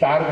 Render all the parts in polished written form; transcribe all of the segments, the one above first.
4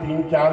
3-4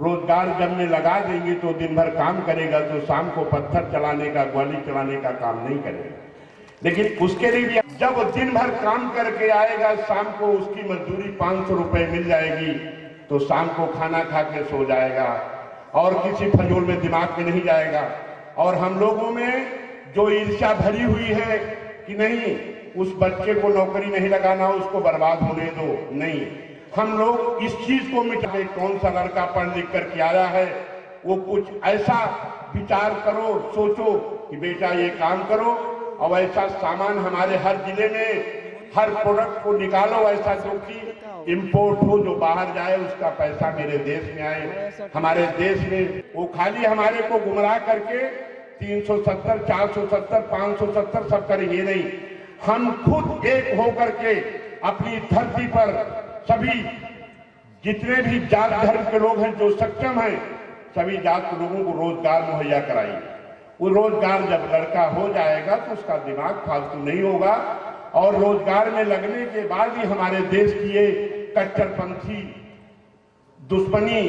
रोजगार जब में लगा देंगे तो दिन भर काम करेगा, तो शाम को पत्थर चलाने का, ग्वाली चलाने का काम नहीं करेगा। लेकिन उसके लिए भी जब वो दिन भर काम करके आएगा, शाम को उसकी मजदूरी 500 रुपए मिल जाएगी, तो शाम को खाना खा के सो जाएगा और किसी फजूल में दिमाग में नहीं जाएगा। और हम लोगों में जो ईर्ष्या भरी हुई है कि नहीं उस बच्चे को नौकरी नहीं लगाना, उसको बर्बाद होने दो, नहीं, हम लोग इस चीज को मिटाए। कौन सा लड़का पढ़ लिख करके आया है, वो कुछ ऐसा विचार करो, सोचो कि बेटा ये काम करो, और ऐसा सामान हमारे हर जिले में हर प्रोडक्ट को निकालो ऐसा जो कि इम्पोर्ट हो, जो बाहर जाए उसका पैसा मेरे देश में आए, हमारे देश में। वो खाली हमारे को गुमराह करके 370, 470, 570 सब करेंगे नहीं, हम खुद एक होकर के अपनी धरती पर सभी जितने भी जात धर्म के लोग हैं जो सक्षम हैं, सभी जात के लोगों को रोजगार मुहैया कराइए। वो रोजगार जब लड़का हो जाएगा तो उसका दिमाग फालतू नहीं होगा, और रोजगार में लगने के बाद ही हमारे देश की ये कट्टरपंथी दुश्मनी,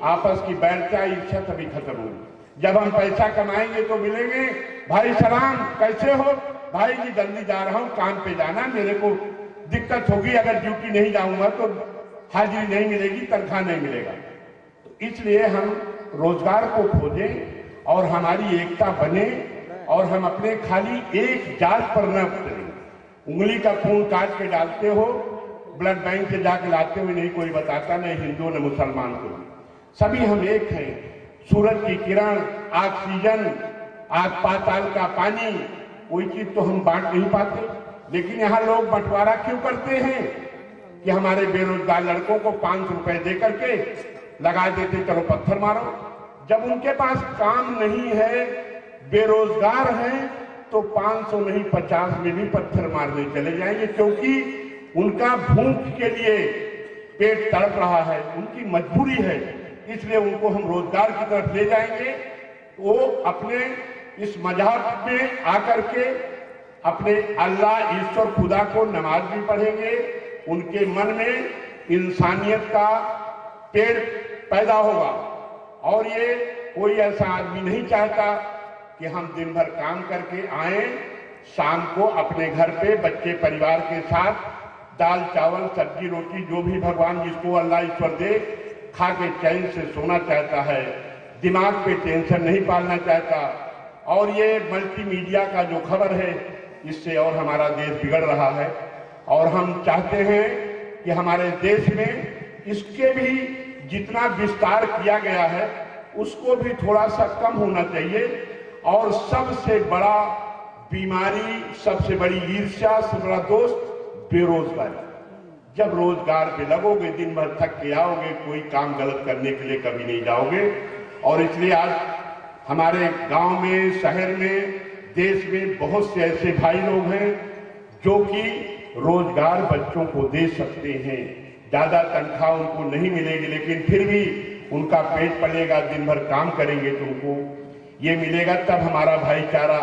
आपस की बैरता, ईर्ष्या सभी खत्म होगी। जब हम पैसा कमाएंगे तो मिलेंगे, भाई सलाम कैसे हो, भाई जी जल्दी जा रहा हूं काम पे जाना, मेरे को दिक्कत होगी, अगर ड्यूटी नहीं जाऊंगा तो हाजिरी नहीं मिलेगी, तनख्वाह नहीं मिलेगा। तो इसलिए हम रोजगार को खोजें और हमारी एकता बने, और हम अपने खाली एक जात पर न उतरें। उंगली का खून काट के डालते हो, ब्लड बैंक से जाके लाते हुए नहीं कोई बताता, न हिंदू न मुसलमान को, सभी हम एक हैं। सूरज की किरण, ऑक्सीजन, आग पाताल का पानी, कोई चीज तो हम बांट नहीं पाते, लेकिन यहाँ लोग बंटवारा क्यों करते हैं कि हमारे बेरोजगार लड़कों को 500 रुपए दे करके लगा देते, चलो पत्थर मारो। जब उनके पास काम नहीं है, बेरोजगार हैं, तो 500 नहीं 50 में भी पत्थर मारने चले जाएंगे, क्योंकि उनका भूख के लिए पेट तड़प रहा है, उनकी मजबूरी है, इसलिए उनको हम रोजगार की तरफ ले जाएंगे। वो अपने इस मजहब में आकर के अपने अल्लाह ईश्वर खुदा को नमाज भी पढ़ेंगे, उनके मन में इंसानियत का पेड़ पैदा होगा। और ये कोई ऐसा आदमी नहीं चाहता कि हम दिन भर काम करके आए, शाम को अपने घर पे बच्चे परिवार के साथ दाल चावल सब्जी रोटी जो भी भगवान जिसको अल्लाह ईश्वर दे खा के चैन से सोना चाहता है, दिमाग पे टेंशन नहीं पालना चाहता। और ये मल्टीमीडिया का जो खबर है, इससे और हमारा देश बिगड़ रहा है, और हम चाहते हैं कि हमारे देश में इसके भी जितना विस्तार किया गया है उसको भी थोड़ा सा कम होना चाहिए। और सबसे बड़ा बीमारी, सबसे बड़ी ईर्ष्या, सबसे बड़ा दोस्त बेरोजगारी। जब रोजगार पे लगोगे, दिन भर थक के आओगे, कोई काम गलत करने के लिए कभी नहीं जाओगे। और इसलिए आज हमारे गांव में, शहर में, देश में बहुत से ऐसे भाई लोग हैं जो कि रोजगार बच्चों को दे सकते हैं। ज्यादा तनख्वाह उनको नहीं मिलेगी, लेकिन फिर भी उनका पेट पलेगा, दिन भर काम करेंगे तो उनको ये मिलेगा, तब हमारा भाईचारा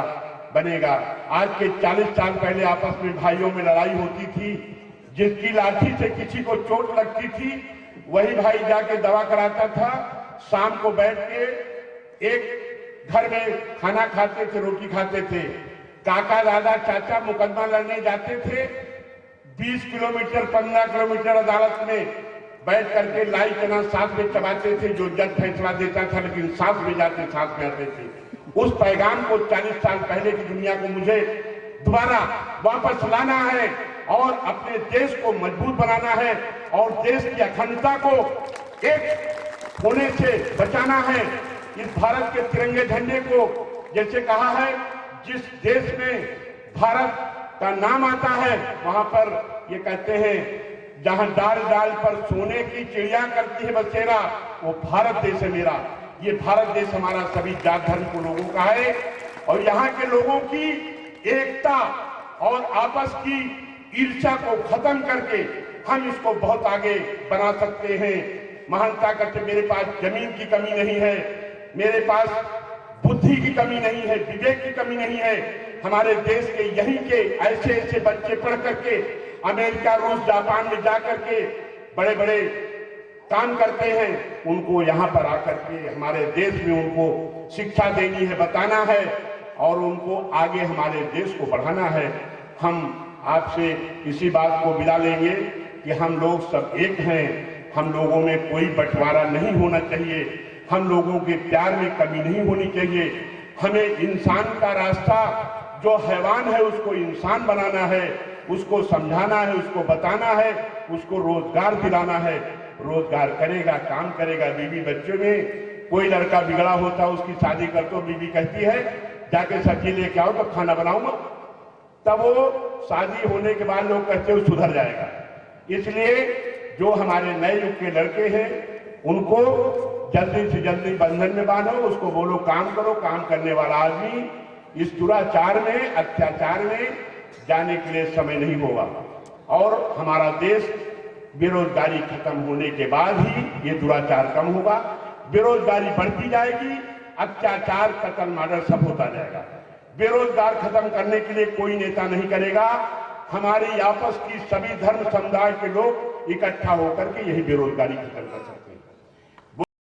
बनेगा। आज के 40 साल पहले आपस में भाइयों में लड़ाई होती थी, जिसकी लाठी से किसी को चोट लगती थी वही भाई जाके दवा कराता था, शाम को बैठ के एक घर में खाना खाते थे, रोटी खाते थे। काका दादा चाचा मुकदमा लड़ने जाते थे, 20 किलोमीटर 15 किलोमीटर अदालत में बैठ करके लाई चना सांस में चबाते थे, जो जज फैसला देता था, लेकिन सांस में जाते सांस में आते थे। उस पैगाम को 40 साल पहले की दुनिया को मुझे दोबारा वापस लाना है और अपने देश को मजबूत बनाना है और देश की अखंडता को एक होने से बचाना है। इस भारत के तिरंगे झंडे को, जैसे कहा है, जिस देश में भारत का नाम आता है वहां पर ये कहते हैं, जहां डाल डाल पर सोने की चिड़िया करती है बसेरा, वो भारत देश है मेरा। ये भारत देश हमारा सभी जात धर्म के लोगों का है, और यहाँ के लोगों की एकता और आपस की ईर्ष्या को खत्म करके हम इसको बहुत आगे बना सकते हैं। महानता करते, मेरे पास जमीन की कमी नहीं है, मेरे पास बुद्धि की कमी नहीं है, विवेक की कमी नहीं है। हमारे देश के यहीं के ऐसे ऐसे बच्चे पढ़ करके अमेरिका, रूस, जापान में जाकर के बड़े बड़े काम करते हैं उनको यहाँ पर आकर के हमारे देश में उनको शिक्षा देनी है, बताना है और उनको आगे हमारे देश को बढ़ाना है। हम आपसे इसी बात को विदा लेंगे कि हम लोग सब एक हैं, हम लोगों में कोई बंटवारा नहीं होना चाहिए, हम लोगों के प्यार में कमी नहीं होनी चाहिए। हमें इंसान का रास्ता, जो हैवान है उसको इंसान बनाना है, उसको समझाना है, उसको बताना है, उसको रोजगार दिलाना है। रोजगार करेगा, काम करेगा, बीवी बच्चों में कोई लड़का बिगड़ा होता है, उसकी शादी कर तो बीवी कहती है जाके सब्जी लेके आओ तो खाना बनाऊंगा, तब वो शादी होने के बाद लोग कहते हैं सुधर जाएगा। इसलिए जो हमारे नए युग के लड़के हैं उनको जल्दी से जल्दी बंधन में बांधो, उसको बोलो काम करो। काम करने वाला आदमी इस दुराचार में, अत्याचार में जाने के लिए समय नहीं होगा और हमारा देश बेरोजगारी खत्म होने के बाद ही ये दुराचार कम होगा। बेरोजगारी बढ़ती जाएगी, अत्याचार, कत्ल, मर्डर सब होता जाएगा। बेरोजगार खत्म करने के लिए कोई नेता नहीं करेगा, हमारी आपस की सभी धर्म समुदाय के लोग इकट्ठा होकर के यही बेरोजगारी खत्म कर सकते हैं।